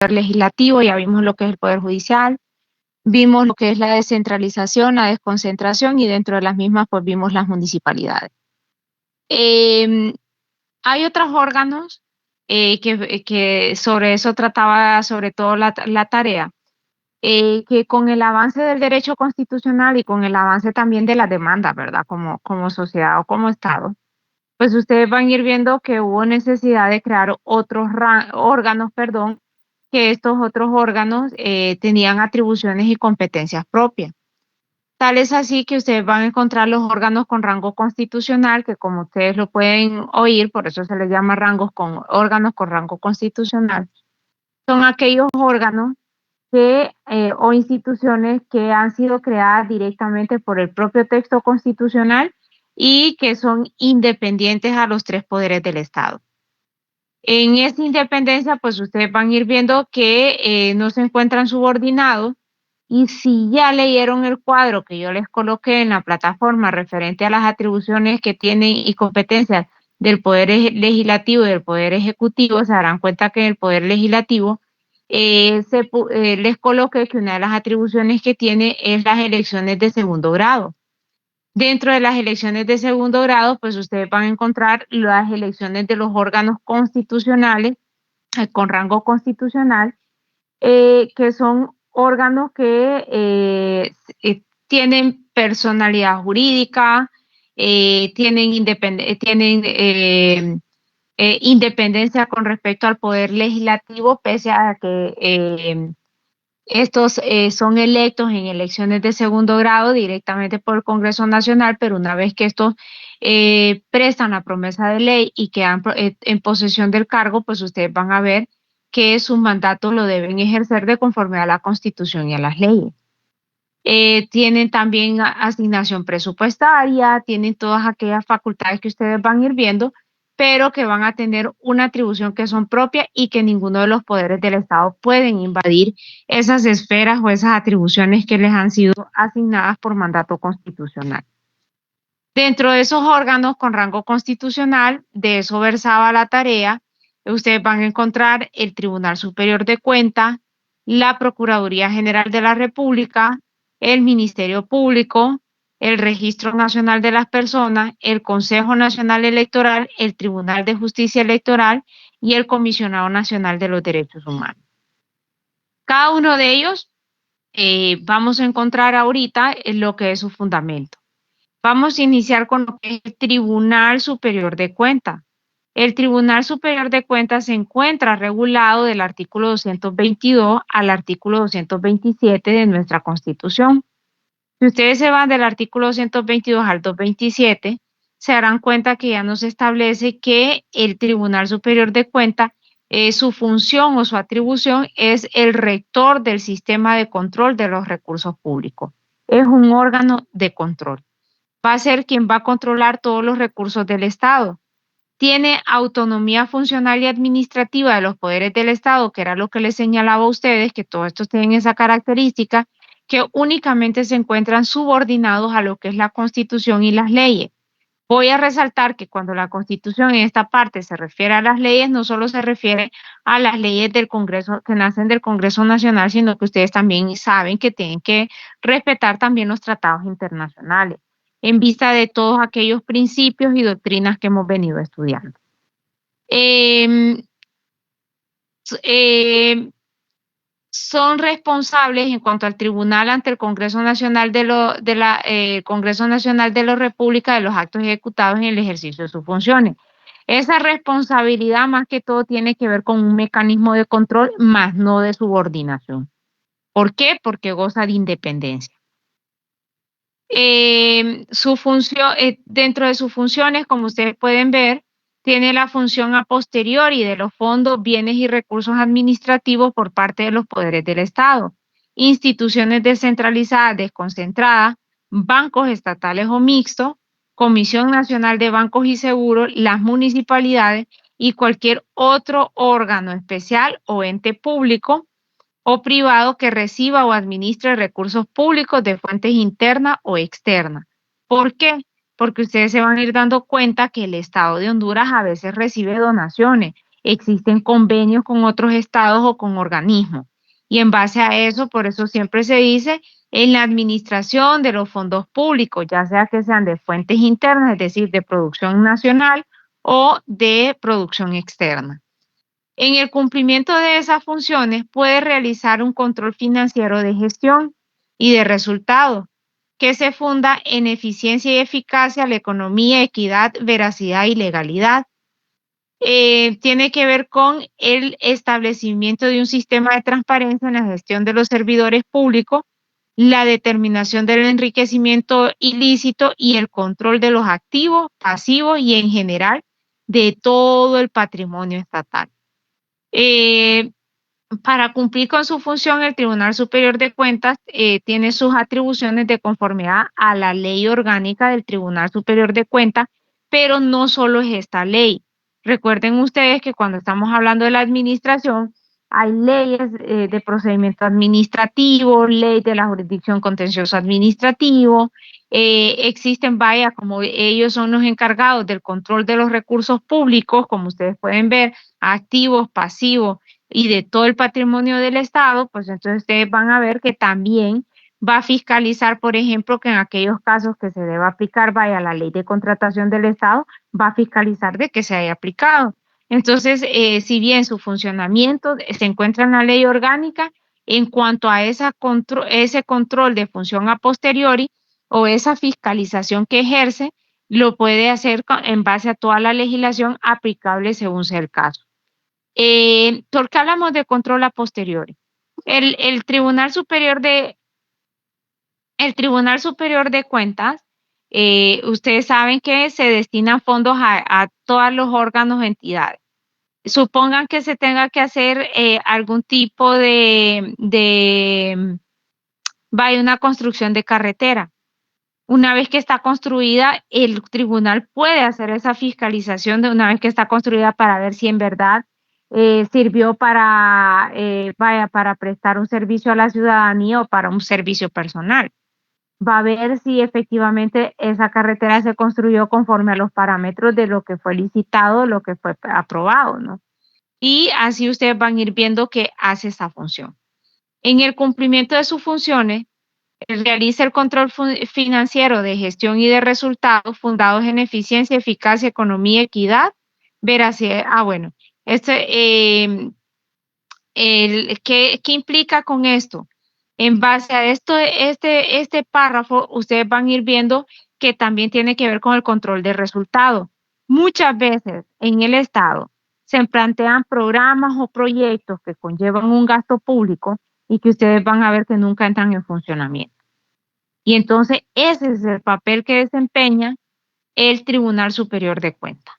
poder legislativo, ya vimos lo que es el poder judicial, vimos lo que es la descentralización, la desconcentración y dentro de las mismas pues vimos las municipalidades. Hay otros órganos que sobre eso trataba sobre todo la tarea, que con el avance del derecho constitucional y con el avance también de las demandas, ¿verdad? Como sociedad o como Estado, pues ustedes van a ir viendo que hubo necesidad de crear otros órganos, perdón, que estos otros órganos tenían atribuciones y competencias propias. Tal es así que ustedes van a encontrar los órganos con rango constitucional, que como ustedes lo pueden oír, por eso se les llama órganos con rango constitucional. Son aquellos órganos o instituciones que han sido creadas directamente por el propio texto constitucional y que son independientes a los tres poderes del Estado. En esta independencia, pues ustedes van a ir viendo que no se encuentran subordinados. Y si ya leyeron el cuadro que yo les coloqué en la plataforma referente a las atribuciones que tienen y competencias del Poder Legislativo y del Poder Ejecutivo, se darán cuenta que en el Poder Legislativo les coloqué que una de las atribuciones que tiene es las elecciones de segundo grado. Dentro de las elecciones de segundo grado, pues ustedes van a encontrar las elecciones de los órganos constitucionales con rango constitucional, que son órganos que tienen personalidad jurídica, tienen independencia con respecto al poder legislativo, pese a que estos son electos en elecciones de segundo grado directamente por el Congreso Nacional, pero una vez que estos prestan la promesa de ley y quedan en posesión del cargo, pues ustedes van a ver que su mandato lo deben ejercer de conformidad a la Constitución y a las leyes. Tienen también asignación presupuestaria, tienen todas aquellas facultades que ustedes van a ir viendo, pero que van a tener una atribución que son propias y que ninguno de los poderes del Estado pueden invadir esas esferas o esas atribuciones que les han sido asignadas por mandato constitucional. Dentro de esos órganos con rango constitucional, de eso versaba la tarea, ustedes van a encontrar el Tribunal Superior de Cuentas, la Procuraduría General de la República, el Ministerio Público, el Registro Nacional de las Personas, el Consejo Nacional Electoral, el Tribunal de Justicia Electoral y el Comisionado Nacional de los Derechos Humanos. Cada uno de ellos vamos a encontrar ahorita lo que es su fundamento. Vamos a iniciar con lo que es el Tribunal Superior de Cuentas. El Tribunal Superior de Cuentas se encuentra regulado del artículo 222 al artículo 227 de nuestra Constitución. Si ustedes se van del artículo 222 al 227, se darán cuenta que ya nos establece que el Tribunal Superior de Cuentas, su función o su atribución es el rector del sistema de control de los recursos públicos. Es un órgano de control. Va a ser quien va a controlar todos los recursos del Estado. Tiene autonomía funcional y administrativa de los poderes del Estado, que era lo que les señalaba a ustedes, que todos estos tienen esa característica, que únicamente se encuentran subordinados a lo que es la Constitución y las leyes. Voy a resaltar que cuando la Constitución en esta parte se refiere a las leyes, no solo se refiere a las leyes del Congreso, que nacen del Congreso Nacional, sino que ustedes también saben que tienen que respetar también los tratados internacionales, en vista de todos aquellos principios y doctrinas que hemos venido estudiando. Son responsables en cuanto al tribunal ante el Congreso Nacional Congreso Nacional de la República de los actos ejecutados en el ejercicio de sus funciones. Esa responsabilidad más que todo tiene que ver con un mecanismo de control, más no de subordinación. ¿Por qué? Porque goza de independencia. Dentro de sus funciones, como ustedes pueden ver, tiene la función a posteriori de los fondos, bienes y recursos administrativos por parte de los poderes del Estado, instituciones descentralizadas, desconcentradas, bancos estatales o mixtos, Comisión Nacional de Bancos y Seguros, las municipalidades y cualquier otro órgano especial o ente público o privado que reciba o administre recursos públicos de fuentes internas o externas. ¿Por qué? Porque ustedes se van a ir dando cuenta que el Estado de Honduras a veces recibe donaciones existen convenios con otros estados o con organismos. Y en base a eso, por eso siempre se dice en la administración de los fondos públicos, ya sea que sean de fuentes internas, es decir, de producción nacional o de producción externa. En el cumplimiento de esas funciones puede realizar un control financiero de gestión y de resultados que se funda en eficiencia y eficacia, la economía, equidad, veracidad y legalidad. Tiene que ver con el establecimiento de un sistema de transparencia en la gestión de los servidores públicos, la determinación del enriquecimiento ilícito y el control de los activos, pasivos y en general de todo el patrimonio estatal. Eh, para cumplir con su función, el Tribunal Superior de Cuentas tiene sus atribuciones de conformidad a la ley orgánica del Tribunal Superior de Cuentas, pero no solo es esta ley. Recuerden ustedes que cuando estamos hablando de la administración, hay leyes de procedimiento administrativo, ley de la jurisdicción contencioso administrativo, existen, vaya, como ellos son los encargados del control de los recursos públicos, como ustedes pueden ver, activos, pasivos, y de todo el patrimonio del Estado, pues entonces ustedes van a ver que también va a fiscalizar, por ejemplo, que en aquellos casos que se deba aplicar, vaya la ley de contratación del Estado, va a fiscalizar de que se haya aplicado. Entonces, si bien su funcionamiento se encuentra en la ley orgánica, en cuanto a ese control de función a posteriori o esa fiscalización que ejerce, lo puede hacer en base a toda la legislación aplicable según sea el caso. ¿Por qué hablamos de control a posteriori? El Tribunal Superior de Cuentas, ustedes saben que se destinan fondos a todos los órganos o entidades. Supongan que se tenga que hacer algún tipo vaya una construcción de carretera. Una vez que está construida, el tribunal puede hacer esa fiscalización de una vez que está construida para ver si en verdad sirvió para prestar un servicio a la ciudadanía o para un servicio personal. Va a ver si efectivamente esa carretera se construyó conforme a los parámetros de lo que fue licitado, lo que fue aprobado, ¿no? Y así ustedes van a ir viendo que hace esa función. En el cumplimiento de sus funciones, realiza el control financiero de gestión y de resultados fundados en eficiencia, eficacia, economía, equidad, veracidad. Bueno, ¿qué implica con esto? En base a esto, este párrafo, ustedes van a ir viendo que también tiene que ver con el control de resultados. Muchas veces en el Estado se plantean programas o proyectos que conllevan un gasto público y que ustedes van a ver que nunca entran en funcionamiento. Y entonces ese es el papel que desempeña el Tribunal Superior de Cuentas.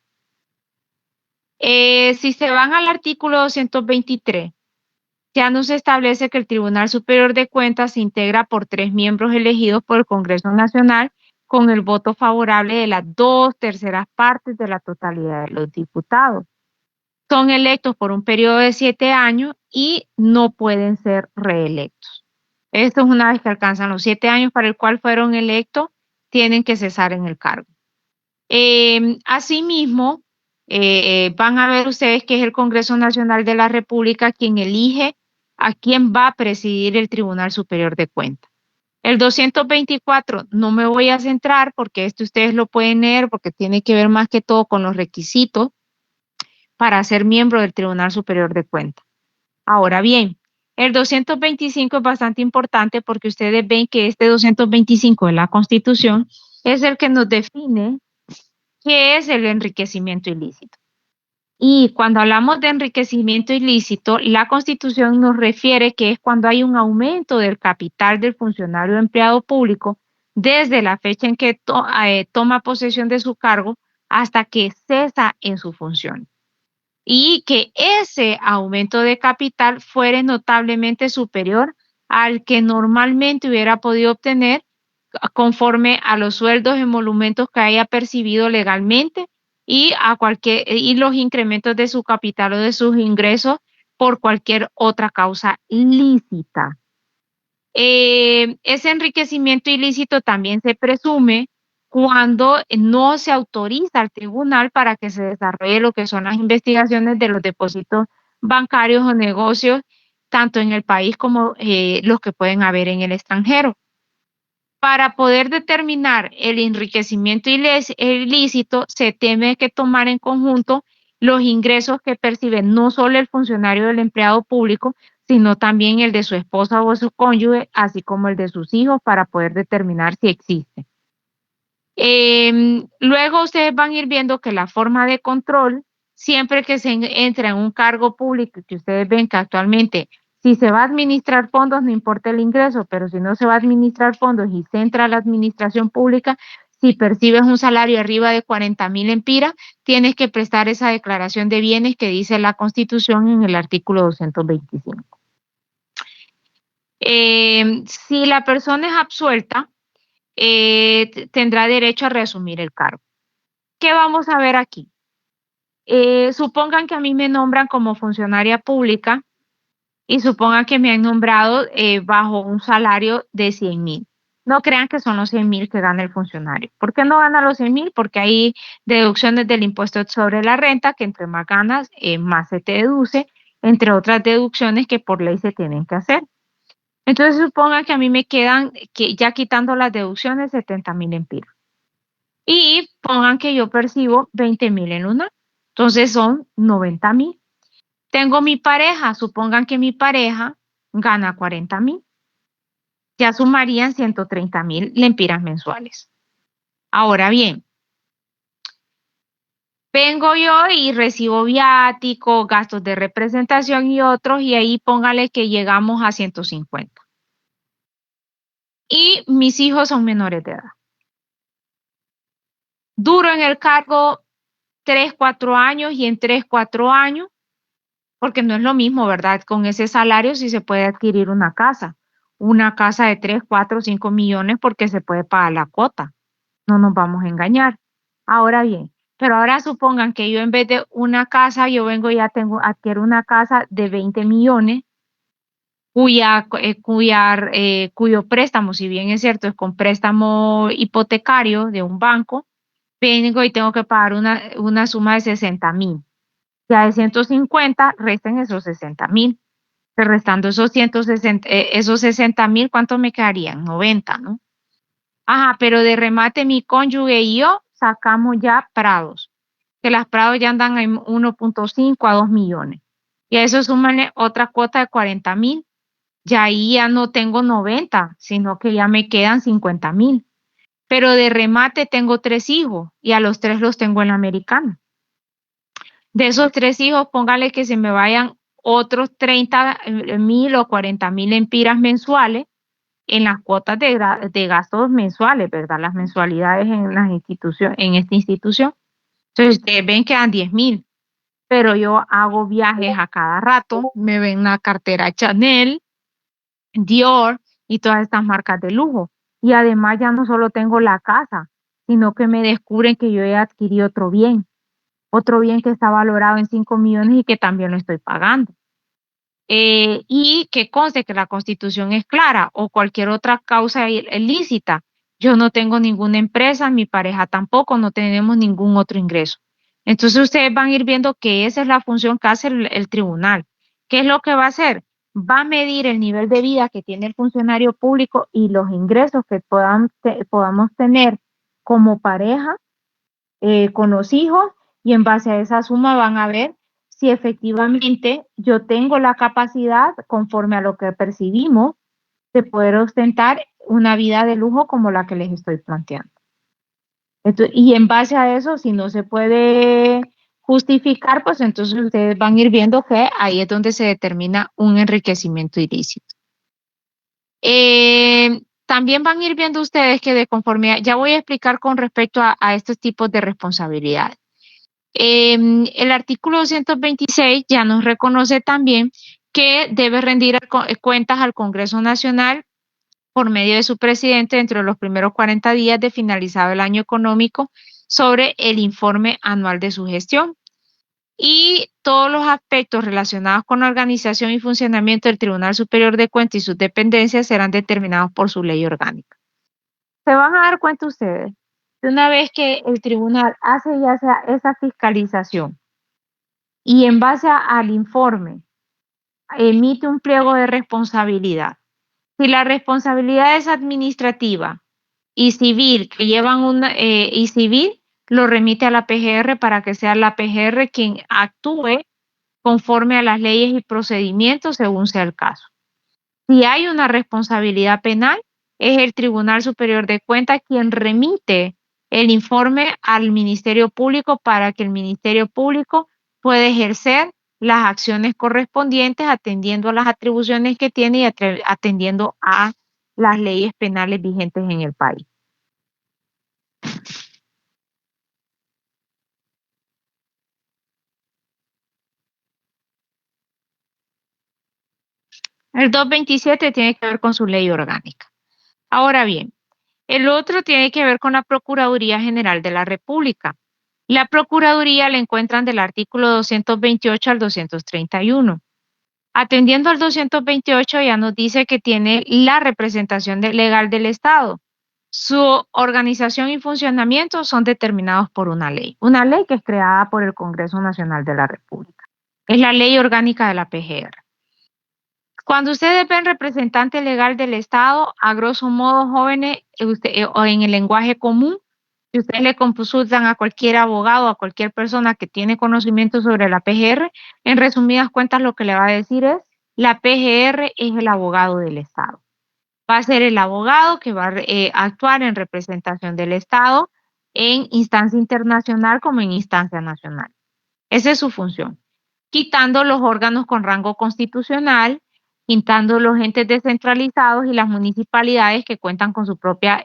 Si se van al artículo 223, ya nos establece que el Tribunal Superior de Cuentas se integra por 3 miembros elegidos por el Congreso Nacional con el voto favorable de las 2/3 partes de la totalidad de los diputados. Son electos por un periodo de 7 años y no pueden ser reelectos. Esto es una vez que alcanzan los 7 años para el cual fueron electos, tienen que cesar en el cargo. Asimismo, van a ver ustedes que es el Congreso Nacional de la República quien elige a quién va a presidir el Tribunal Superior de Cuentas. El 224 no me voy a centrar porque esto ustedes lo pueden leer porque tiene que ver más que todo con los requisitos para ser miembro del Tribunal Superior de Cuentas. Ahora bien, el 225 es bastante importante porque ustedes ven que este 225 de la Constitución es el que nos define qué es el enriquecimiento ilícito. Y cuando hablamos de enriquecimiento ilícito, la Constitución nos refiere que es cuando hay un aumento del capital del funcionario o empleado público desde la fecha en que toma posesión de su cargo hasta que cesa en su función. Y que ese aumento de capital fuere notablemente superior al que normalmente hubiera podido obtener conforme a los sueldos y emolumentos que haya percibido legalmente y los incrementos de su capital o de sus ingresos por cualquier otra causa lícita. Ese enriquecimiento ilícito también se presume cuando no se autoriza al tribunal para que se desarrolle lo que son las investigaciones de los depósitos bancarios o negocios, tanto en el país como los que pueden haber en el extranjero. Para poder determinar el enriquecimiento ilícito, se tiene que tomar en conjunto los ingresos que percibe no solo el funcionario del empleado público, sino también el de su esposa o su cónyuge, así como el de sus hijos, para poder determinar si existe. Luego ustedes van a ir viendo que la forma de control, siempre que se entra en un cargo público, que ustedes ven que actualmente, si se va a administrar fondos, no importa el ingreso, pero si no se va a administrar fondos y se entra a la administración pública, si percibes un salario arriba de 40,000 empiras, tienes que prestar esa declaración de bienes que dice la Constitución en el artículo 225. Si la persona es absuelta, tendrá derecho a reasumir el cargo. ¿Qué vamos a ver aquí? Supongan que a mí me nombran como funcionaria pública y supongan que me han nombrado bajo un salario de 100,000. No crean que son los 100,000 que gana el funcionario. ¿Por qué no gana los 100,000? Porque hay deducciones del impuesto sobre la renta que entre más ganas, más se te deduce, entre otras deducciones que por ley se tienen que hacer. Entonces supongan que a mí me quedan, que ya quitando las deducciones, 70,000 empiras. Y pongan que yo percibo 20,000 en una, entonces son 90,000. Tengo mi pareja, supongan que mi pareja gana 40,000. Ya sumarían 130,000 lempiras mensuales. Ahora bien, vengo yo y recibo viático, gastos de representación y otros, y ahí póngale que llegamos a 150. Y mis hijos son menores de edad. Duro en el cargo 3, 4 años y en 3, 4 años, porque no es lo mismo, ¿verdad? Con ese salario sí se puede adquirir una casa de 3, 4, 5 millones porque se puede pagar la cuota. No nos vamos a engañar. Ahora bien, pero ahora supongan que yo en vez de una casa, yo vengo y ya adquiero una casa de 20 millones, cuyo préstamo, si bien es cierto, es con préstamo hipotecario de un banco, vengo y tengo que pagar una suma de 60,000. Ya de 150, resten esos 60,000. Restando esos 160, esos 60,000, ¿cuánto me quedarían? 90, ¿no? Ajá, pero de remate mi cónyuge y yo sacamos ya prados, que las prados ya andan en 1.5 a 2 millones. Y a eso súmale otra cuota de 40,000. Ya ahí ya no tengo 90, sino que ya me quedan 50,000. Pero de remate tengo 3 hijos y a los 3 los tengo en la americana. De esos 3 hijos, póngale que se me vayan otros 30,000 o 40,000 empiras mensuales en las cuotas de gastos mensuales, ¿verdad? Las mensualidades en esta institución. Entonces, ustedes ven que dan 10,000, pero yo hago viajes a cada rato, me ven una cartera Chanel, Dior y todas estas marcas de lujo. Y además ya no solo tengo la casa, sino que me descubren que yo he adquirido otro bien que está valorado en 5 millones y que también lo estoy pagando. Y que conste que la Constitución es clara o cualquier otra causa ilícita. Yo no tengo ninguna empresa, mi pareja tampoco, no tenemos ningún otro ingreso. Entonces ustedes van a ir viendo que esa es la función que hace el tribunal. ¿Qué es lo que va a hacer? Va a medir el nivel de vida que tiene el funcionario público y los ingresos que podamos tener como pareja, con los hijos, y en base a esa suma van a ver si efectivamente yo tengo la capacidad, conforme a lo que percibimos, de poder ostentar una vida de lujo como la que les estoy planteando. Entonces, y en base a eso, si no se puede justificar, pues entonces ustedes van a ir viendo que ahí es donde se determina un enriquecimiento ilícito. También van a ir viendo ustedes que de conformidad, ya voy a explicar con respecto a estos tipos de responsabilidades. El artículo 226 ya nos reconoce también que debe rendir cuentas al Congreso Nacional por medio de su presidente dentro de los primeros 40 días de finalizado el año económico sobre el informe anual de su gestión. Y todos los aspectos relacionados con la organización y funcionamiento del Tribunal Superior de Cuentas y sus dependencias serán determinados por su ley orgánica. Se van a dar cuenta ustedes, Una vez que el tribunal hace ya sea esa fiscalización y en base al informe emite un pliego de responsabilidad. Si la responsabilidad es administrativa y civil, que llevan y civil, lo remite a la PGR para que sea la PGR quien actúe conforme a las leyes y procedimientos según sea el caso. Si hay una responsabilidad penal, es el Tribunal Superior de Cuentas quien remite el informe al Ministerio Público para que el Ministerio Público pueda ejercer las acciones correspondientes atendiendo a las atribuciones que tiene y atendiendo a las leyes penales vigentes en el país. El 227 tiene que ver con su ley orgánica. Ahora bien, el otro tiene que ver con la Procuraduría General de la República. La Procuraduría la encuentran del artículo 228 al 231. Atendiendo al 228 ya nos dice que tiene la representación legal del Estado. Su organización y funcionamiento son determinados por una ley que es creada por el Congreso Nacional de la República. Es la ley orgánica de la PGR. Cuando ustedes ven representante legal del Estado, a grosso modo, jóvenes, o en el lenguaje común, si ustedes le consultan a cualquier abogado, a cualquier persona que tiene conocimiento sobre la PGR, en resumidas cuentas lo que le va a decir es, la PGR es el abogado del Estado. Va a ser el abogado que va a actuar en representación del Estado en instancia internacional como en instancia nacional. Esa es su función. Quitando los órganos con rango constitucional, quitando los entes descentralizados y las municipalidades que cuentan con sus propios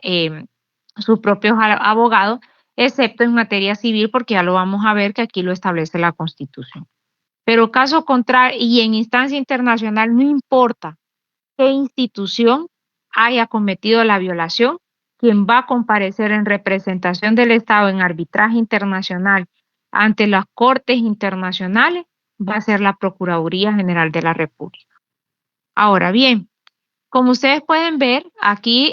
abogados, excepto en materia civil, porque ya lo vamos a ver que aquí lo establece la Constitución. Pero caso contrario, y en instancia internacional, no importa qué institución haya cometido la violación, quien va a comparecer en representación del Estado en arbitraje internacional ante las cortes internacionales va a ser la Procuraduría General de la República. Ahora bien, como ustedes pueden ver, aquí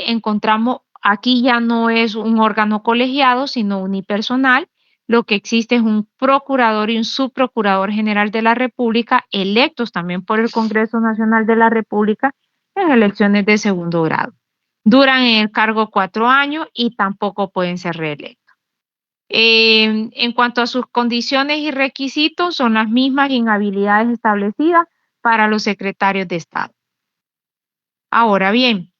ya no es un órgano colegiado, sino unipersonal. Lo que existe es un procurador y un subprocurador general de la República, electos también por el Congreso Nacional de la República en elecciones de segundo grado. Duran en el cargo 4 años y tampoco pueden ser reelectos. En cuanto a sus condiciones y requisitos, son las mismas inhabilidades establecidas para los secretarios de Estado. Ahora bien,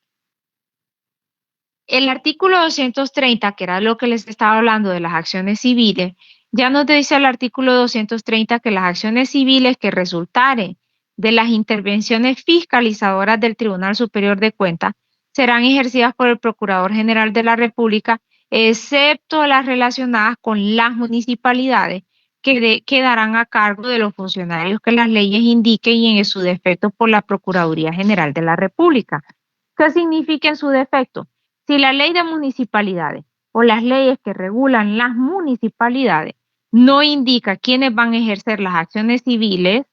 el artículo 230, que era lo que les estaba hablando de las acciones civiles, ya nos dice el artículo 230 que las acciones civiles que resultaren de las intervenciones fiscalizadoras del Tribunal Superior de Cuentas serán ejercidas por el Procurador General de la República, excepto las relacionadas con las municipalidades que quedarán a cargo de los funcionarios que las leyes indiquen y en su defecto por la Procuraduría General de la República. ¿Qué significa en su defecto? Si la ley de municipalidades o las leyes que regulan las municipalidades no indica quiénes van a ejercer las acciones civiles,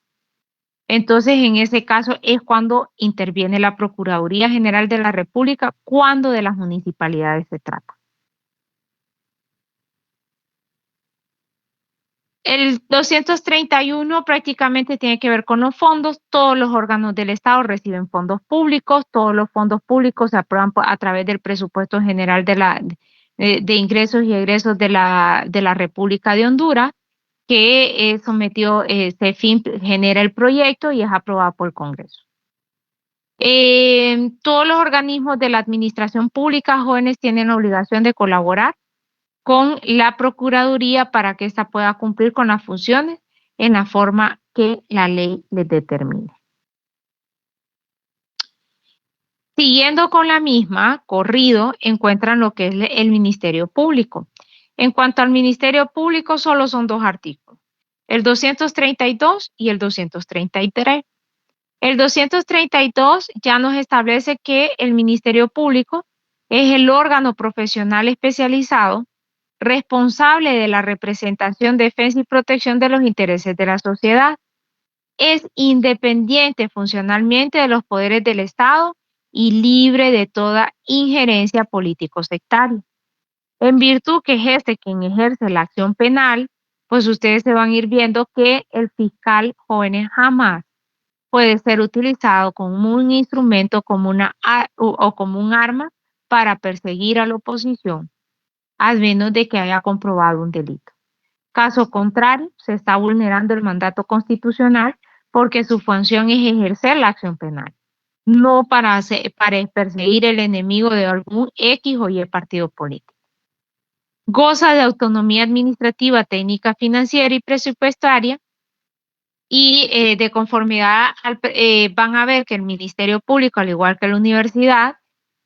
entonces en ese caso es cuando interviene la Procuraduría General de la República cuando de las municipalidades se trata. El 231 prácticamente tiene que ver con los fondos. Todos los órganos del Estado reciben fondos públicos. Todos los fondos públicos se aprueban a través del presupuesto general de ingresos y egresos de la República de Honduras, que CEFIN genera el proyecto y es aprobado por el Congreso. Todos los organismos de la administración pública, jóvenes, tienen la obligación de colaborar con la Procuraduría para que ésta pueda cumplir con las funciones en la forma que la ley les determine. Siguiendo con la misma, corrido, encuentran lo que es el Ministerio Público. En cuanto al Ministerio Público, solo son 2 artículos, el 232 y el 233. El 232 ya nos establece que el Ministerio Público es el órgano profesional especializado responsable de la representación, defensa y protección de los intereses de la sociedad. Es independiente funcionalmente de los poderes del Estado y libre de toda injerencia político-sectaria. En virtud que es este quien ejerce la acción penal, pues ustedes se van a ir viendo que el fiscal jóvenes jamás puede ser utilizado como un instrumento, como o como un arma para perseguir a la oposición, a menos de que haya comprobado un delito. Caso contrario, se está vulnerando el mandato constitucional porque su función es ejercer la acción penal, no para perseguir el enemigo de algún X o Y partido político. Goza de autonomía administrativa, técnica, financiera y presupuestaria y de conformidad van a ver que el Ministerio Público, al igual que la universidad,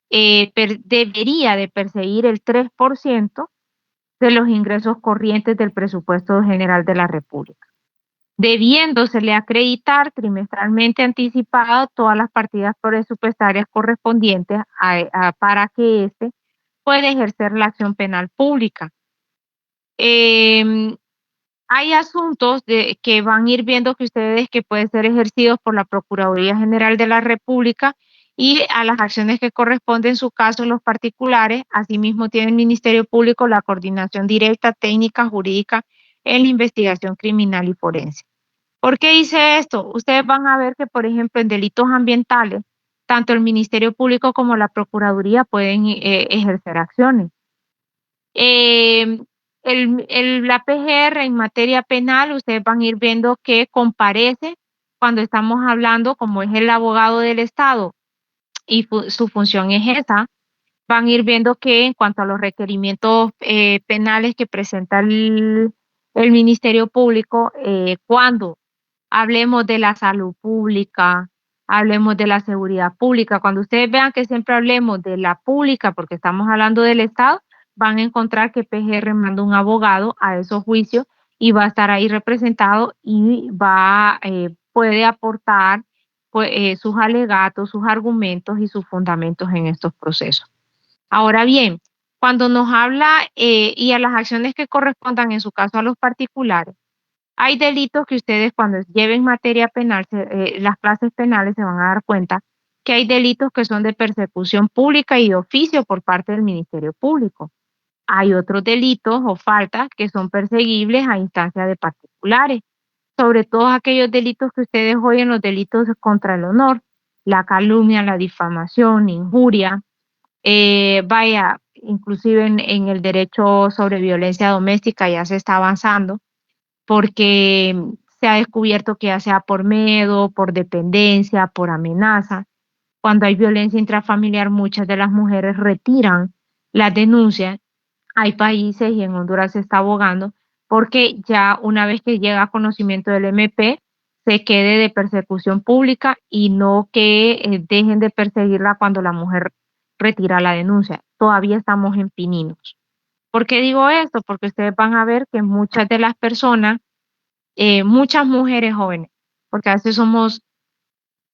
debería de perseguir el 3% de los ingresos corrientes del presupuesto general de la República, debiéndosele acreditar trimestralmente anticipado todas las partidas presupuestarias correspondientes para que éste pueda ejercer la acción penal pública. Hay asuntos que van a ir viendo que ustedes que pueden ser ejercidos por la Procuraduría General de la República y a las acciones que corresponden en su caso los particulares. Asimismo tiene el Ministerio Público la coordinación directa, técnica, jurídica en la investigación criminal y forense. ¿Por qué dice esto? Ustedes van a ver que, por ejemplo, en delitos ambientales, tanto el Ministerio Público como la Procuraduría pueden ejercer acciones. La PGR en materia penal, ustedes van a ir viendo que comparece cuando estamos hablando, como es el abogado del Estado y su función es esa, van a ir viendo que en cuanto a los requerimientos penales que presenta el Ministerio Público, cuando hablemos de la salud pública, hablemos de la seguridad pública, cuando ustedes vean que siempre hablemos de la pública, porque estamos hablando del Estado, van a encontrar que PGR manda un abogado a esos juicios y va a estar ahí representado y puede aportar pues, sus alegatos, sus argumentos y sus fundamentos en estos procesos. Ahora bien, cuando nos habla y a las acciones que correspondan en su caso a los particulares, hay delitos que ustedes cuando lleven materia penal, las clases penales se van a dar cuenta que hay delitos que son de persecución pública y de oficio por parte del Ministerio Público. Hay otros delitos o faltas que son perseguibles a instancia de particulares, sobre todo aquellos delitos que ustedes oyen, los delitos contra el honor, la calumnia, la difamación, injuria, inclusive en el derecho sobre violencia doméstica ya se está avanzando porque se ha descubierto que ya sea por miedo, por dependencia, por amenaza. Cuando hay violencia intrafamiliar, muchas de las mujeres retiran las denuncias. Hay países y en Honduras se está abogando porque ya una vez que llega a conocimiento del MP, se quede de persecución pública y no que dejen de perseguirla cuando la mujer retira la denuncia. Todavía estamos en pininos. ¿Por qué digo esto? Porque ustedes van a ver que muchas de las personas, muchas mujeres jóvenes, porque a veces somos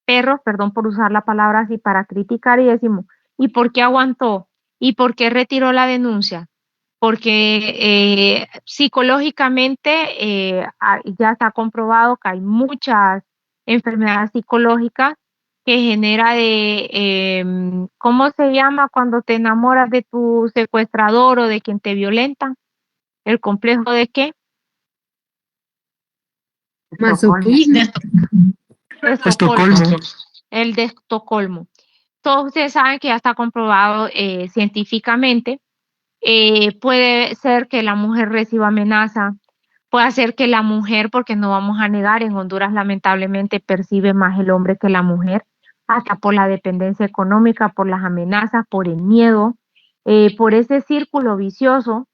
perros, perdón por usar la palabra así, para criticar y decimos, ¿y por qué aguantó? ¿Y por qué retiró la denuncia? Porque psicológicamente ya está comprobado que hay muchas enfermedades psicológicas que genera ¿cómo se llama cuando te enamoras de tu secuestrador o de quien te violenta? ¿El complejo de qué? Masoquismo. Estocolmo. El de Estocolmo. Todos ustedes saben que ya está comprobado científicamente. Puede ser que la mujer reciba amenaza, puede ser que la mujer, porque no vamos a negar, en Honduras lamentablemente percibe más el hombre que la mujer, hasta por la dependencia económica, por las amenazas, por el miedo, por ese círculo vicioso,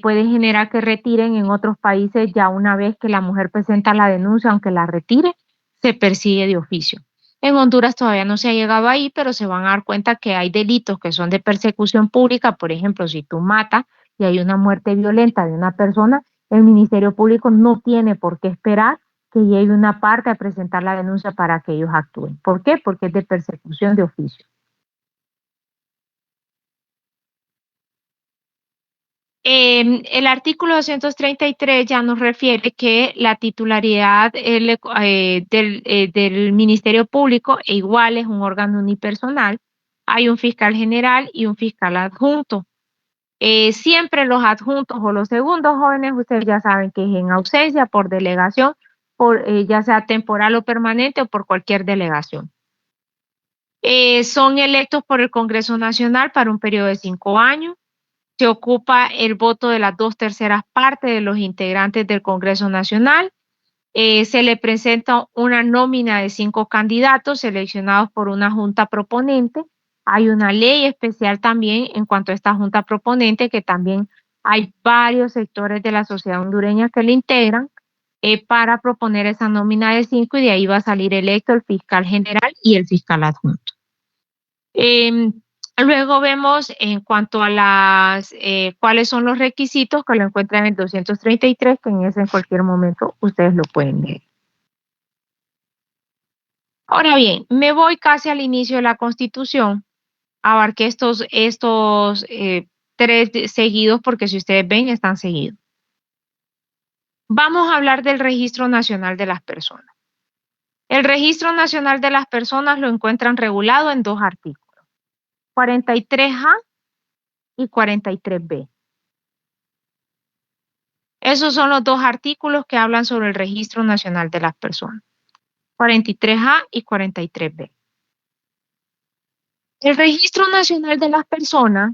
puede generar que retiren en otros países ya una vez que la mujer presenta la denuncia, aunque la retire, se persigue de oficio. En Honduras todavía no se ha llegado ahí, pero se van a dar cuenta que hay delitos que son de persecución pública. Por ejemplo, si tú matas y hay una muerte violenta de una persona, el Ministerio Público no tiene por qué esperar que llegue una parte a presentar la denuncia para que ellos actúen. ¿Por qué? Porque es de persecución de oficio. El artículo 233 ya nos refiere que la titularidad del Ministerio Público igual es un órgano unipersonal. Hay un fiscal general y un fiscal adjunto. Siempre los adjuntos o los segundos jóvenes, ustedes ya saben que es en ausencia, por delegación, ya sea temporal o permanente o por cualquier delegación. Son electos por el Congreso Nacional para un periodo de 5 años. Se ocupa el voto de las 2/3 partes de los integrantes del Congreso Nacional. Se le presenta una nómina de 5 candidatos seleccionados por una junta proponente. Hay una ley especial también en cuanto a esta junta proponente, que también hay varios sectores de la sociedad hondureña que le integran para proponer esa nómina de 5, y de ahí va a salir electo el fiscal general y el fiscal adjunto. Luego vemos en cuanto a cuáles son los requisitos, que lo encuentran en el 233, que en cualquier momento ustedes lo pueden leer. Ahora bien, me voy casi al inicio de la Constitución. Abarqué estos 3 seguidos porque, si ustedes ven, están seguidos. Vamos a hablar del Registro Nacional de las Personas. El Registro Nacional de las Personas lo encuentran regulado en 2 artículos, 43A y 43B. Esos son los 2 artículos que hablan sobre el Registro Nacional de las Personas, 43A y 43B. El Registro Nacional de las Personas,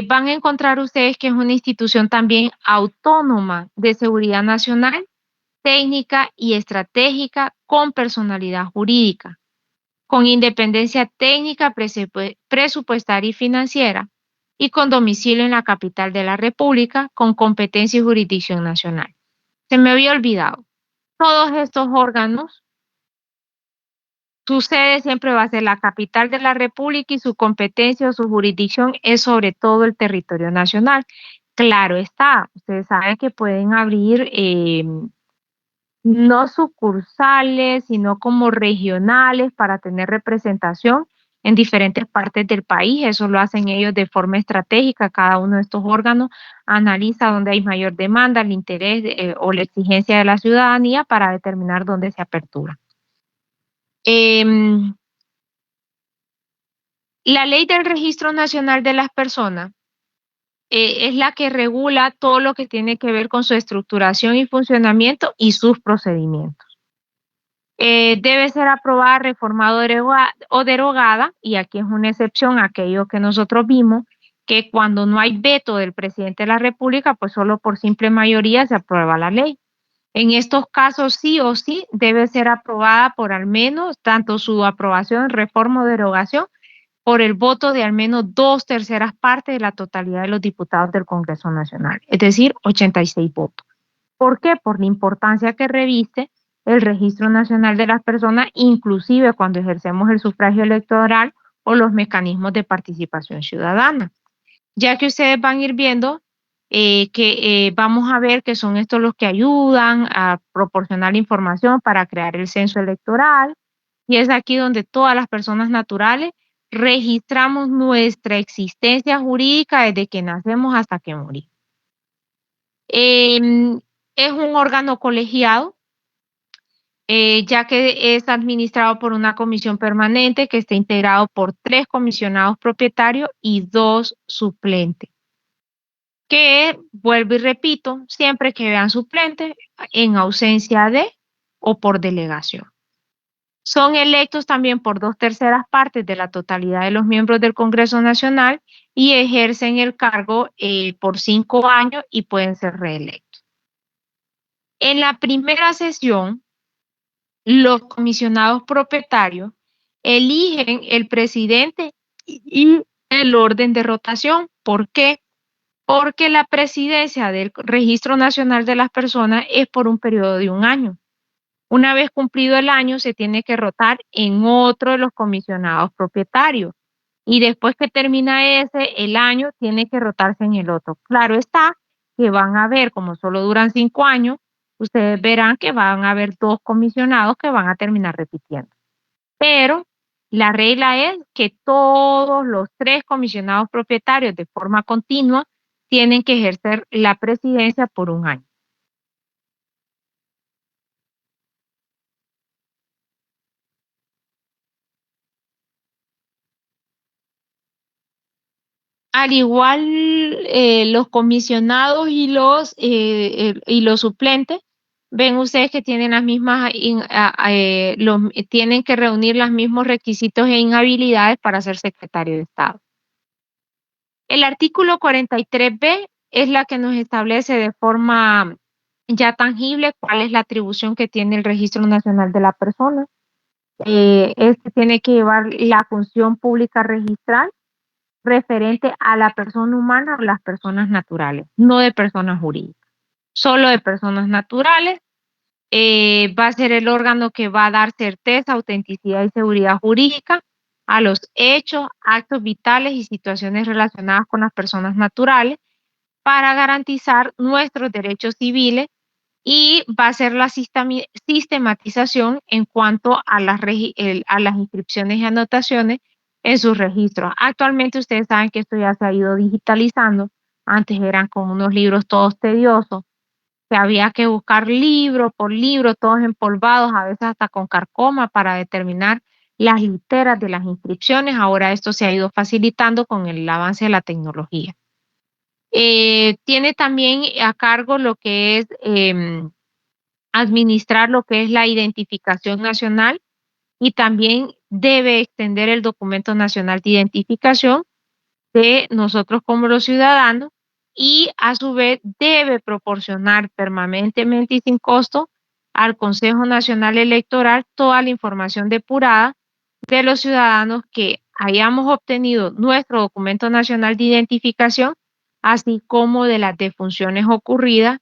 van a encontrar ustedes que es una institución también autónoma de seguridad nacional, técnica y estratégica, con personalidad jurídica, con independencia técnica, presupuestaria y financiera, y con domicilio en la capital de la República, con competencia y jurisdicción nacional. Se me había olvidado. Todos estos órganos, su sede siempre va a ser la capital de la República, y su competencia o su jurisdicción es sobre todo el territorio nacional. Claro está, ustedes saben que pueden abrir no sucursales, sino como regionales, para tener representación en diferentes partes del país. Eso lo hacen ellos de forma estratégica. Cada uno de estos órganos analiza dónde hay mayor demanda, el interés o la exigencia de la ciudadanía, para determinar dónde se apertura. La Ley del Registro Nacional de las Personas es la que regula todo lo que tiene que ver con su estructuración y funcionamiento y sus procedimientos. Debe ser aprobada, reformada o derogada, y aquí es una excepción a aquello que nosotros vimos, que cuando no hay veto del presidente de la República, pues solo por simple mayoría se aprueba la ley. En estos casos, sí o sí, debe ser aprobada por al menos, tanto su aprobación, reforma o derogación, por el voto de al menos 2/3 partes de la totalidad de los diputados del Congreso Nacional, es decir, 86 votos. ¿Por qué? Por la importancia que reviste el Registro Nacional de las Personas, inclusive cuando ejercemos el sufragio electoral o los mecanismos de participación ciudadana. Ya que ustedes van a ir viendo que vamos a ver que son estos los que ayudan a proporcionar información para crear el censo electoral, y es aquí donde todas las personas naturales registramos nuestra existencia jurídica desde que nacemos hasta que morimos. Es un órgano colegiado, ya que es administrado por una comisión permanente que está integrado por 3 comisionados propietarios y 2 suplentes, que, vuelvo y repito, siempre que vean suplente, en ausencia de o por delegación. Son electos también por 2/3 partes de la totalidad de los miembros del Congreso Nacional, y ejercen el cargo por 5 años y pueden ser reelectos. En la primera sesión, los comisionados propietarios eligen el presidente y el orden de rotación. ¿Por qué? Porque la presidencia del Registro Nacional de las Personas es por un periodo de 1 año. Una vez cumplido el año, se tiene que rotar en otro de los comisionados propietarios. Y después que termina el año, tiene que rotarse en el otro. Claro está que van a ver, como solo duran 5 años, ustedes verán que van a haber 2 comisionados que van a terminar repitiendo. Pero la regla es que todos los 3 comisionados propietarios, de forma continua, tienen que ejercer la presidencia por 1 año. Al igual, los comisionados y los suplentes, ven ustedes que tienen las mismas, tienen que reunir los mismos requisitos e inhabilidades para ser secretario de Estado. El artículo 43b es la que nos establece de forma ya tangible cuál es la atribución que tiene el Registro Nacional de la Persona. Este tiene que llevar la función pública registral referente a la persona humana o las personas naturales, no de personas jurídicas, solo de personas naturales. Va a ser el órgano que va a dar certeza, autenticidad y seguridad jurídica a los hechos, actos vitales y situaciones relacionadas con las personas naturales para garantizar nuestros derechos civiles, y va a ser la sistematización en cuanto a a las inscripciones y anotaciones en sus registros. Actualmente ustedes saben que esto ya se ha ido digitalizando. Antes eran con unos libros todos tediosos, que había que buscar libro por libro, todos empolvados, a veces hasta con carcoma para determinar las literas de las inscripciones. Ahora esto se ha ido facilitando con el avance de la tecnología. Tiene también a cargo lo que es administrar lo que es la identificación nacional, y también debe extender el documento nacional de identificación de nosotros como los ciudadanos, y a su vez debe proporcionar permanentemente y sin costo al Consejo Nacional Electoral toda la información depurada de los ciudadanos que hayamos obtenido nuestro documento nacional de identificación, así como de las defunciones ocurridas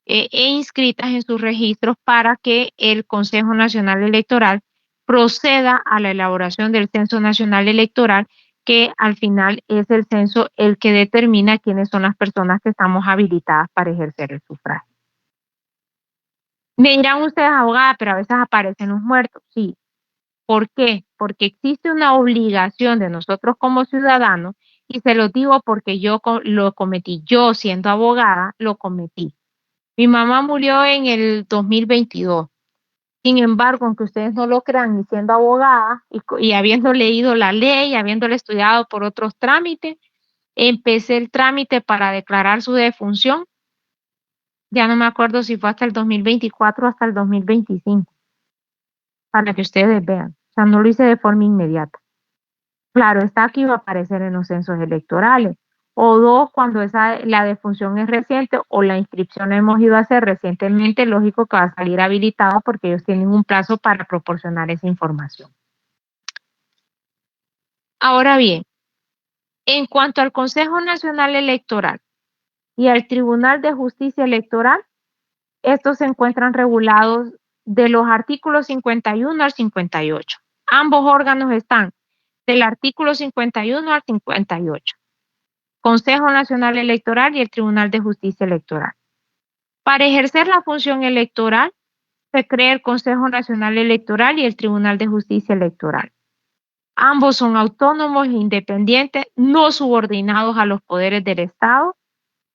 e inscritas en sus registros, para que el Consejo Nacional Electoral proceda a la elaboración del Censo Nacional Electoral, que al final es el censo el que determina quiénes son las personas que estamos habilitadas para ejercer el sufragio. Me dirán ustedes, abogada, pero a veces aparecen los muertos. Sí. ¿Por qué? Porque existe una obligación de nosotros como ciudadanos, y se lo digo porque yo lo cometí. Yo, siendo abogada, lo cometí. Mi mamá murió en el 2022. Sin embargo, aunque ustedes no lo crean, y siendo abogada y habiendo leído la ley, habiéndole estudiado por otros trámites, empecé el trámite para declarar su defunción. Ya no me acuerdo si fue hasta el 2024 o hasta el 2025, para que ustedes vean. O sea, no lo hice de forma inmediata. Claro, está aquí, va a aparecer en los censos electorales. O dos, cuando la defunción es reciente o la inscripción la hemos ido a hacer recientemente, lógico que va a salir habilitado porque ellos tienen un plazo para proporcionar esa información. Ahora bien, en cuanto al Consejo Nacional Electoral y al Tribunal de Justicia Electoral, estos se encuentran regulados de los artículos 51 al 58. Ambos órganos están del artículo 51 al 58. Consejo Nacional Electoral y el Tribunal de Justicia Electoral. Para ejercer la función electoral, se crea el Consejo Nacional Electoral y el Tribunal de Justicia Electoral. Ambos son autónomos e independientes, no subordinados a los poderes del Estado,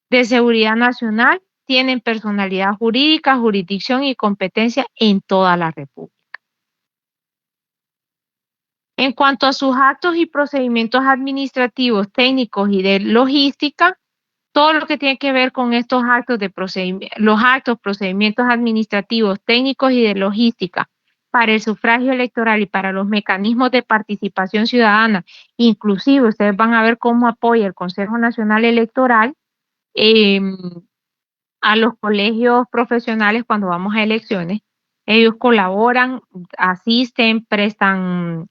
de seguridad nacional, tienen personalidad jurídica, jurisdicción y competencia en toda la República. En cuanto a sus actos y procedimientos administrativos, técnicos y de logística, todo lo que tiene que ver con estos actos los actos, procedimientos administrativos, técnicos y de logística para el sufragio electoral y para los mecanismos de participación ciudadana, inclusive ustedes van a ver cómo apoya el Consejo Nacional Electoral a los colegios profesionales cuando vamos a elecciones. Ellos colaboran, asisten, prestan,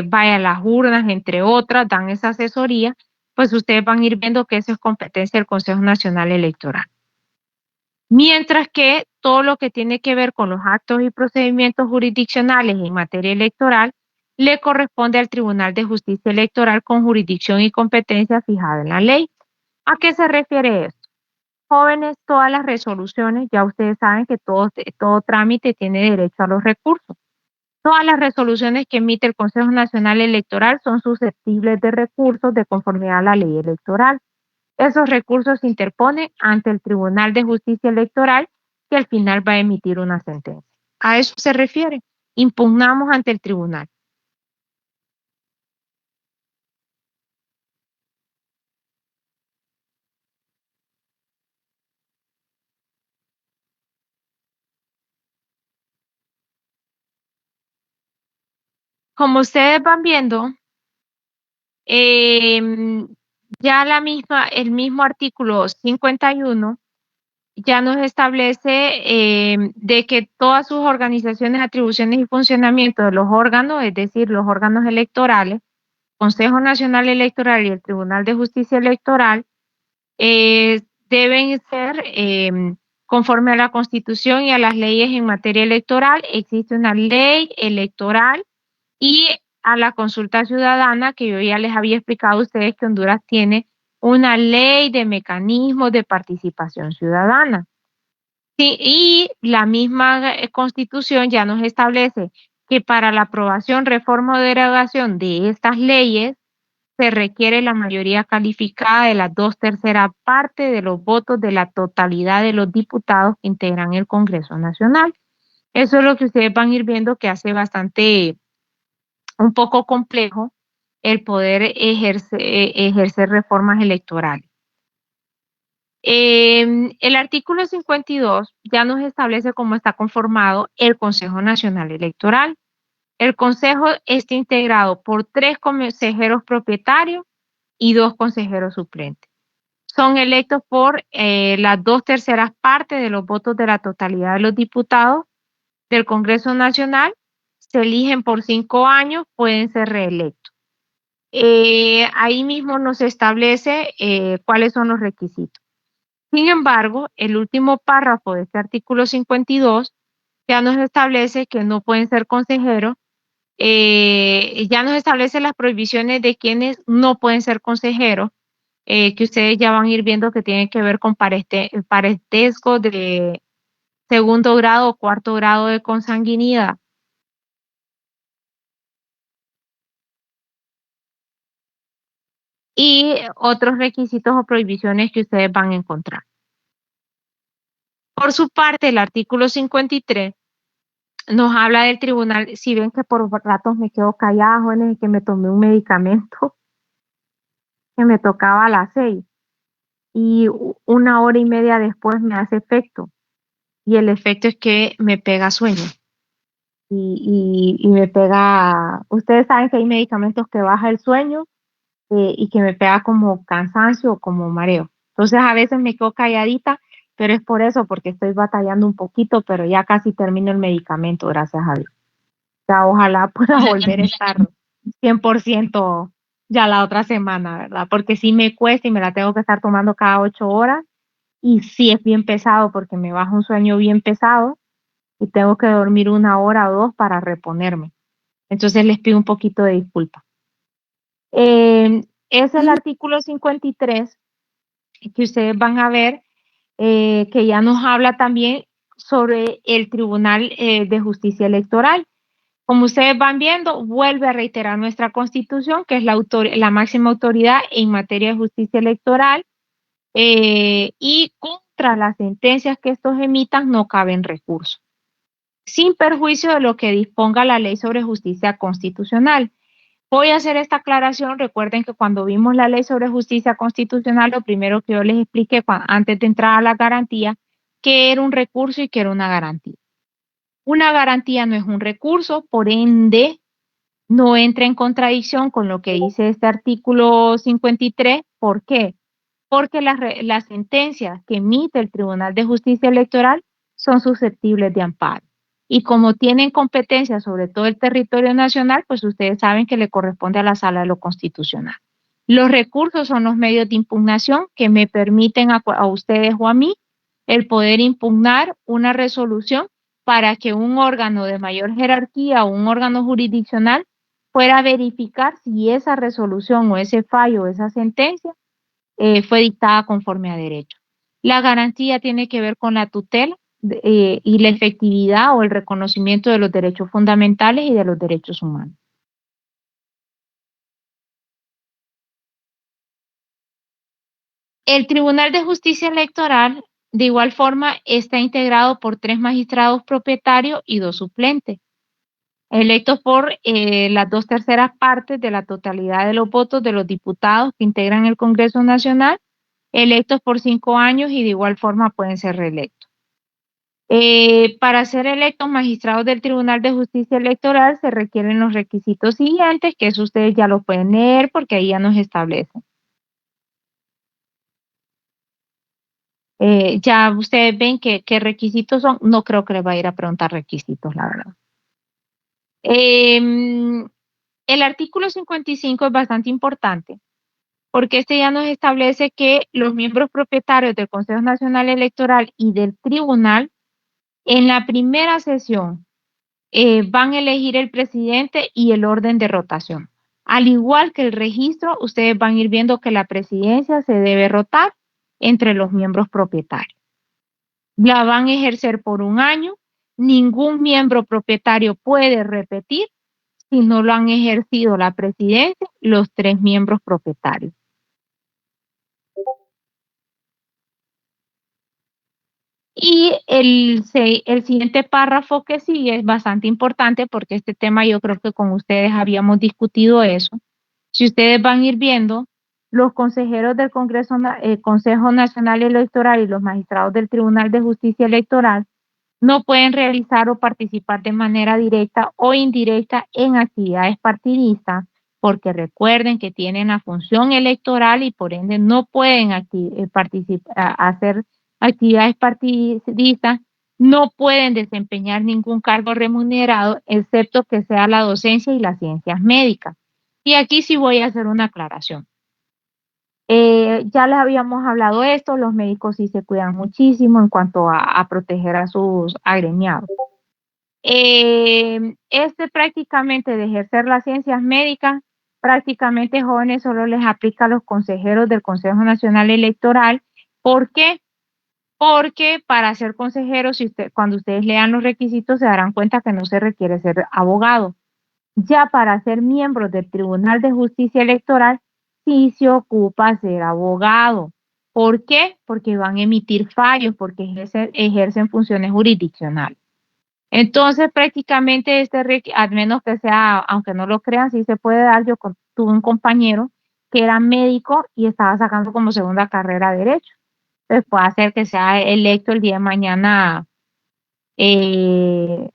vaya a las urnas, entre otras, dan esa asesoría. Pues ustedes van a ir viendo que eso es competencia del Consejo Nacional Electoral. Mientras que todo lo que tiene que ver con los actos y procedimientos jurisdiccionales en materia electoral le corresponde al Tribunal de Justicia Electoral, con jurisdicción y competencia fijada en la ley. ¿A qué se refiere esto? Jóvenes, todas las resoluciones, ya ustedes saben que todo trámite tiene derecho a los recursos. Todas las resoluciones que emite el Consejo Nacional Electoral son susceptibles de recursos de conformidad a la ley electoral. Esos recursos se interponen ante el Tribunal de Justicia Electoral, que al final va a emitir una sentencia. A eso se refiere. Impugnamos ante el tribunal. Como ustedes van viendo, ya el mismo artículo 51 ya nos establece de que todas sus organizaciones, atribuciones y funcionamiento de los órganos, es decir, los órganos electorales, Consejo Nacional Electoral y el Tribunal de Justicia Electoral, deben ser conforme a la Constitución y a las leyes en materia electoral. Existe una ley electoral y a la consulta ciudadana, que yo ya les había explicado a ustedes que Honduras tiene una ley de mecanismos de participación ciudadana. Sí, y la misma Constitución ya nos establece que para la aprobación, reforma o derogación de estas leyes se requiere la mayoría calificada de las 2/3 partes de los votos de la totalidad de los diputados que integran el Congreso Nacional. Eso es lo que ustedes van a ir viendo que hace bastante, un poco complejo el poder ejercer reformas electorales. El artículo 52 ya nos establece cómo está conformado el Consejo Nacional Electoral. El Consejo está integrado por 3 consejeros propietarios y 2 consejeros suplentes. Son electos por las 2/3 partes de los votos de la totalidad de los diputados del Congreso Nacional. Se eligen por 5 años, pueden ser reelectos. Ahí mismo nos establece cuáles son los requisitos. Sin embargo, el último párrafo de este artículo 52 ya nos establece que no pueden ser consejeros, ya nos establece las prohibiciones de quienes no pueden ser consejeros, que ustedes ya van a ir viendo que tienen que ver con parentesco de segundo grado o cuarto grado de consanguinidad. Y otros requisitos o prohibiciones que ustedes van a encontrar. Por su parte, el artículo 53 nos habla del tribunal. Si ven que por ratos me quedo callada, jóvenes, que me tomé un medicamento que me tocaba a las 6 y 1 hora y media después me hace efecto. Y el efecto es que me pega sueño. Y me pega, ustedes saben que hay medicamentos que baja el sueño y que me pega como cansancio o como mareo. Entonces a veces me quedo calladita, pero es por eso, porque estoy batallando un poquito, pero ya casi termino el medicamento, gracias a Dios. Ya ojalá pueda volver a estar 100% ya la otra semana, ¿verdad? Porque sí me cuesta y me la tengo que estar tomando cada 8 horas y sí es bien pesado porque me baja un sueño bien pesado y tengo que dormir 1 hora o 2 para reponerme. Entonces les pido un poquito de disculpa. Es el artículo 53 que ustedes van a ver que ya nos habla también sobre el Tribunal de Justicia Electoral. Como ustedes van viendo, vuelve a reiterar nuestra Constitución, que es la máxima autoridad en materia de justicia electoral, y contra las sentencias que estos emitan no caben recursos, sin perjuicio de lo que disponga la Ley sobre Justicia Constitucional. Voy a hacer esta aclaración. Recuerden que cuando vimos la Ley sobre Justicia Constitucional, lo primero que yo les expliqué antes de entrar a la garantía, qué era un recurso y qué era una garantía. Una garantía no es un recurso, por ende, no entra en contradicción con lo que dice este artículo 53. ¿Por qué? Porque las sentencias que emite el Tribunal de Justicia Electoral son susceptibles de amparo. Y como tienen competencia sobre todo el territorio nacional, pues ustedes saben que le corresponde a la Sala de lo Constitucional. Los recursos son los medios de impugnación que me permiten a ustedes o a mí el poder impugnar una resolución para que un órgano de mayor jerarquía o un órgano jurisdiccional pueda verificar si esa resolución o ese fallo o esa sentencia fue dictada conforme a derecho. La garantía tiene que ver con la tutela y la efectividad o el reconocimiento de los derechos fundamentales y de los derechos humanos. El Tribunal de Justicia Electoral, de igual forma, está integrado por 3 magistrados propietarios y 2 suplentes, electos por las 2/3 partes de la totalidad de los votos de los diputados que integran el Congreso Nacional, electos por 5 años y de igual forma pueden ser reelectos. Para ser electos magistrados del Tribunal de Justicia Electoral se requieren los requisitos siguientes, que eso ustedes ya lo pueden leer porque ahí ya nos establecen. Ya ustedes ven qué requisitos son. No creo que les va a ir a preguntar requisitos, la verdad. El artículo 55 es bastante importante porque este ya nos establece que los miembros propietarios del Consejo Nacional Electoral y del Tribunal en la primera sesión van a elegir el presidente y el orden de rotación. Al igual que el registro, ustedes van a ir viendo que la presidencia se debe rotar entre los miembros propietarios. La van a ejercer por un año. Ningún miembro propietario puede repetir si no lo han ejercido la presidencia, los 3 miembros propietarios. Y el siguiente párrafo que sigue es bastante importante porque este tema yo creo que con ustedes habíamos discutido eso. Si ustedes van a ir viendo, los consejeros del Consejo Nacional Electoral y los magistrados del Tribunal de Justicia Electoral no pueden realizar o participar de manera directa o indirecta en actividades partidistas, porque recuerden que tienen la función electoral y por ende no pueden hacer actividades partidistas, no pueden desempeñar ningún cargo remunerado, excepto que sea la docencia y las ciencias médicas. Y aquí sí voy a hacer una aclaración. Ya les habíamos hablado de esto, los médicos sí se cuidan muchísimo en cuanto a proteger a sus agremiados. Prácticamente de ejercer las ciencias médicas, prácticamente jóvenes solo les aplica a los consejeros del Consejo Nacional Electoral. ¿Por qué? Porque para ser consejeros, cuando ustedes lean los requisitos se darán cuenta que no se requiere ser abogado. Ya para ser miembros del Tribunal de Justicia Electoral, sí se ocupa ser abogado. ¿Por qué? Porque van a emitir fallos, porque ejercen funciones jurisdiccionales. Entonces, prácticamente al menos que sea, aunque no lo crean, sí se puede dar. Yo tuve un compañero que era médico y estaba sacando como segunda carrera Derecho. Entonces, puede hacer que sea electo el día de mañana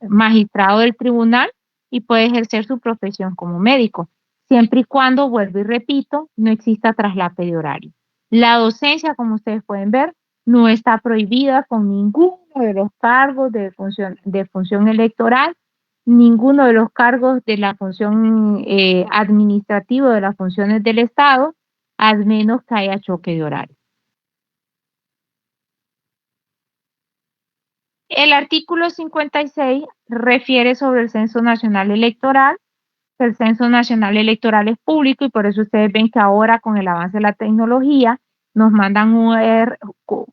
magistrado del tribunal y puede ejercer su profesión como médico, siempre y cuando, vuelvo y repito, no exista traslape de horario. La docencia, como ustedes pueden ver, no está prohibida con ninguno de los cargos de función electoral, ninguno de los cargos de la función administrativa de las funciones del Estado, al menos que haya choque de horario. El artículo 56 refiere sobre el Censo Nacional Electoral. El Censo Nacional Electoral es público y por eso ustedes ven que ahora con el avance de la tecnología nos mandan un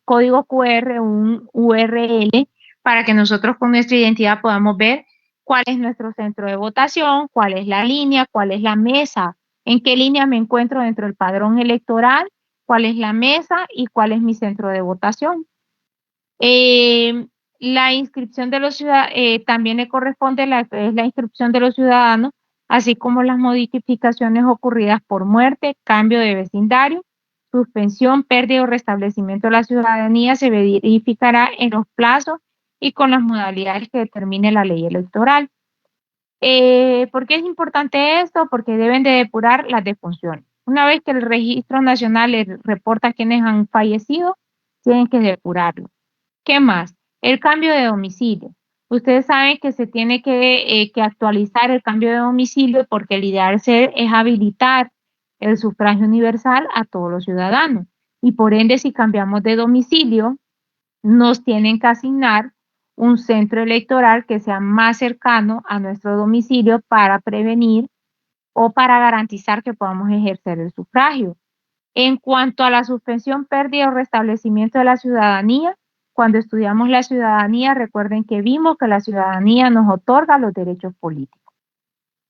código QR, un URL, para que nosotros con nuestra identidad podamos ver cuál es nuestro centro de votación, cuál es la línea, cuál es la mesa, en qué línea me encuentro dentro del padrón electoral, cuál es la mesa y cuál es mi centro de votación. La inscripción de los ciudadanos, también le corresponde es la inscripción de los ciudadanos, así como las modificaciones ocurridas por muerte, cambio de vecindario, suspensión, pérdida o restablecimiento de la ciudadanía se verificará en los plazos y con las modalidades que determine la ley electoral. ¿Por qué es importante esto? Porque deben de depurar las defunciones. Una vez que el Registro Nacional les reporta quienes han fallecido, tienen que depurarlo. ¿Qué más? El cambio de domicilio. Ustedes saben que se tiene que actualizar el cambio de domicilio porque el ideal es habilitar el sufragio universal a todos los ciudadanos. Y por ende, si cambiamos de domicilio, nos tienen que asignar un centro electoral que sea más cercano a nuestro domicilio para prevenir o para garantizar que podamos ejercer el sufragio. En cuanto a la suspensión, pérdida o restablecimiento de la ciudadanía, cuando estudiamos la ciudadanía, recuerden que vimos que la ciudadanía nos otorga los derechos políticos.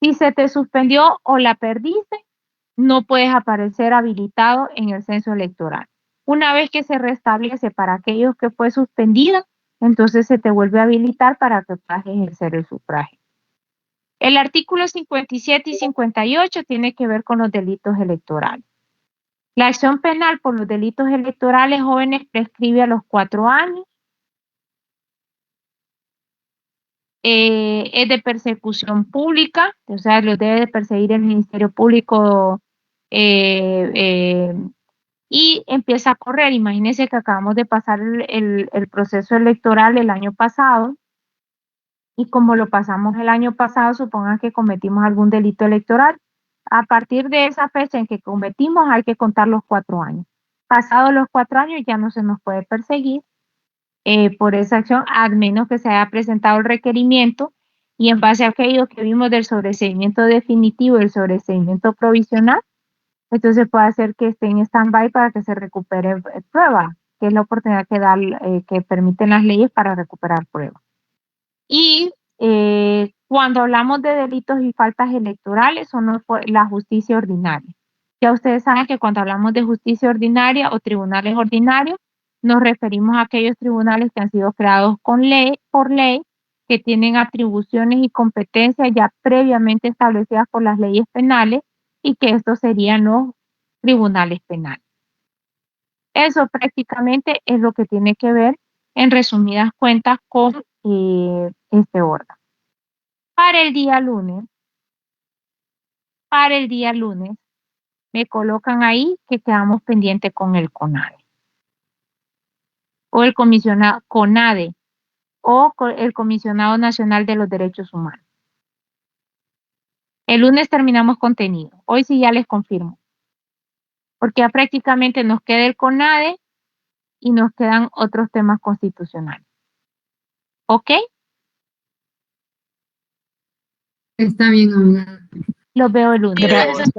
Si se te suspendió o la perdiste, no puedes aparecer habilitado en el censo electoral. Una vez que se restablece para aquellos que fue suspendida, entonces se te vuelve a habilitar para que puedas ejercer el sufragio. El artículo 57 y 58 tiene que ver con los delitos electorales. La acción penal por los delitos electorales jóvenes prescribe a los 4 años. es de persecución pública, o sea, lo debe de perseguir el Ministerio Público y empieza a correr. Imagínense que acabamos de pasar el proceso electoral el año pasado y como lo pasamos el año pasado, supongan que cometimos algún delito electoral. A partir de esa fecha en que cometimos hay que contar los 4 años. Pasados los 4 años ya no se nos puede perseguir por esa acción, a menos que se haya presentado el requerimiento y en base a aquello que vimos del sobreseimiento definitivo y el sobreseimiento provisional, entonces puede hacer que esté en stand-by para que se recupere prueba, que es la oportunidad que permiten las leyes para recuperar pruebas. Y cuando hablamos de delitos y faltas electorales, son la justicia ordinaria. Ya ustedes saben que cuando hablamos de justicia ordinaria o tribunales ordinarios, nos referimos a aquellos tribunales que han sido creados por ley, que tienen atribuciones y competencias ya previamente establecidas por las leyes penales y que estos serían los tribunales penales. Eso prácticamente es lo que tiene que ver, en resumidas cuentas, con este orden. Para el día lunes, me colocan ahí que quedamos pendientes con el CONADE. O el comisionado CONADE, o el Comisionado Nacional de los Derechos Humanos. El lunes terminamos contenido. Hoy sí ya les confirmo. Porque ya prácticamente nos queda el CONADE y nos quedan otros temas constitucionales. ¿Ok? Está bien, abogada. Los veo el lunes.